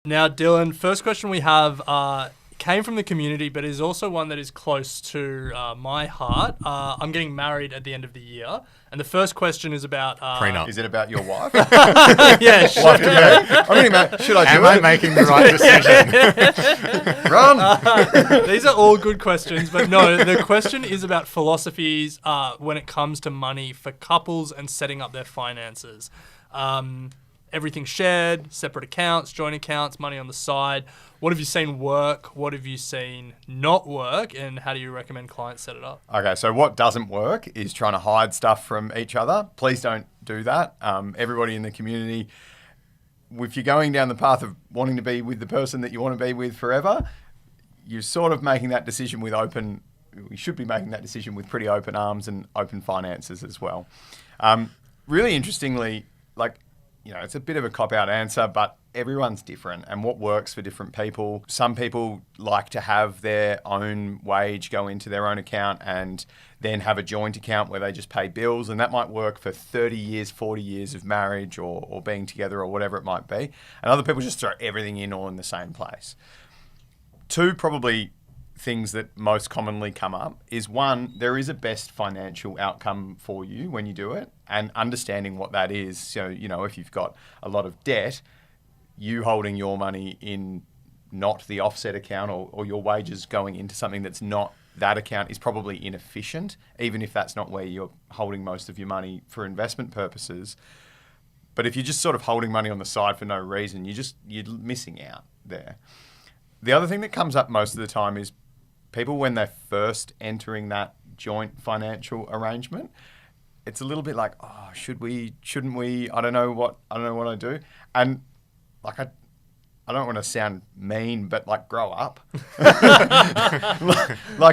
Now, Dylan, first question we have came from the community, but is also one that is close to my heart. I'm getting married at the end of the year, and the first question is about... Prenup. Is it about your wife? Yeah, sure. Wife to be. I'm getting married. Should I do Am it? I making the right decision? Run! These are all good questions, but no, the question is about philosophies when it comes to money for couples and setting up their finances. Everything shared, separate accounts, joint accounts, money on the side. What have you seen work? What have you seen not work? And how do you recommend clients set it up? Okay, so what doesn't work is trying to hide stuff from each other. Please don't do that. Everybody in the community, if you're going down the path of wanting to be with the person that you want to be with forever, you're sort of making that decision with we should be making that decision with pretty open arms and open finances as well. Really interestingly, it's a bit of a cop-out answer, but everyone's different and what works for different people. Some people like to have their own wage go into their own account and then have a joint account where they just pay bills, and that might work for 30 years, 40 years of marriage or being together or whatever it might be. And other people just throw everything in all in the same place. Two probably things that most commonly come up is, one, there is a best financial outcome for you when you do it, and understanding what that is. So, if you've got a lot of debt, you holding your money in not the offset account or your wages going into something that's not that account is probably inefficient, even if that's not where you're holding most of your money for investment purposes. But if you're just sort of holding money on the side for no reason, you're missing out there. The other thing that comes up most of the time is people, when they're first entering that joint financial arrangement, it's a little bit like, oh, should we, shouldn't we? I don't know what I do. And I don't want to sound mean, but grow up.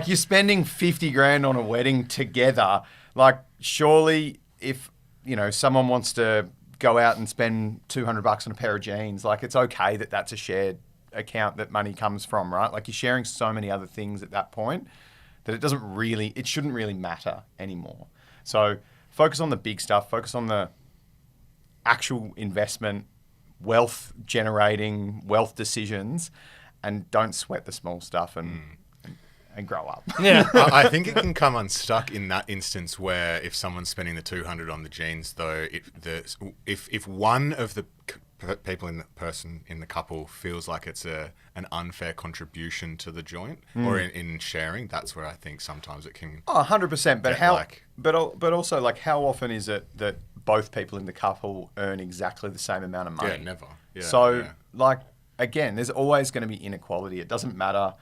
You're spending 50 grand on a wedding together. Surely if, someone wants to go out and spend $200 on a pair of jeans, it's okay that that's a shared account that money comes from, right? You're sharing so many other things at that point that it shouldn't really matter anymore. So focus on the big stuff, focus on the actual investment, wealth generating, wealth decisions, and don't sweat the small stuff and grow up. Yeah. I think it can come unstuck in that instance where if someone's spending the 200 on the jeans, though, if one of the people in the couple feels like it's an unfair contribution to the joint or in sharing, that's where I think sometimes it can. Oh, 100%. But also how often is it that both people in the couple earn exactly the same amount of money? Yeah, never. Yeah, so again, there's always going to be inequality. It doesn't matter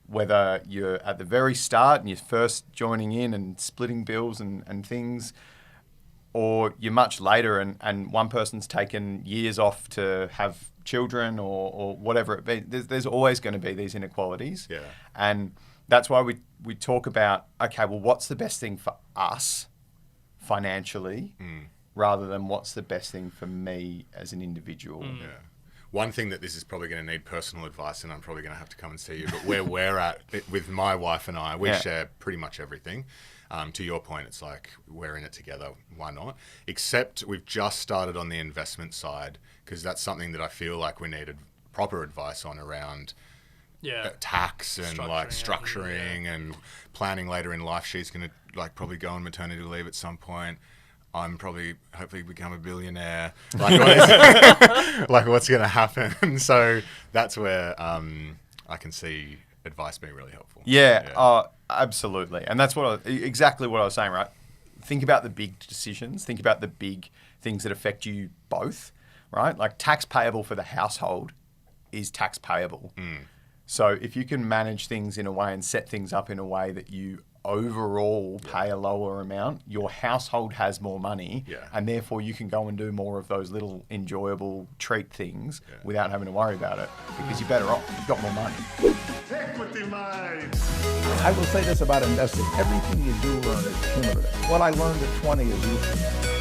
whether you're at the very start and you're first joining in and splitting bills and things, or you're much later and one person's taken years off to have children or whatever it be. There's always going to be these inequalities. Yeah. And that's why we talk about, okay, well, what's the best thing for us financially rather than what's the best thing for me as an individual. Yeah. One thing that this is probably going to need personal advice, and I'm probably going to have to come and see you, but where we're at with my wife and I, we share pretty much everything. To your point, it's we're in it together. Why not? Except we've just started on the investment side, because that's something that I feel like we needed proper advice on around tax and structuring and planning later in life. She's going to probably go on maternity leave at some point. I'm hopefully become a billionaire. What's going to happen? So that's where I can see advice being really helpful. Yeah. Absolutely. And that's exactly what I was saying, right? Think about the big decisions. Think about the big things that affect you both, right? Tax payable for the household is tax payable. So if you can manage things in a way and set things up in a way that you overall pay a lower amount, your household has more money, and therefore you can go and do more of those little enjoyable treat things without having to worry about it, because you're better off. You've got more money. Equity mind. I will say this about investing. Everything you do learn is cumulative. What I learned at 20 is useful.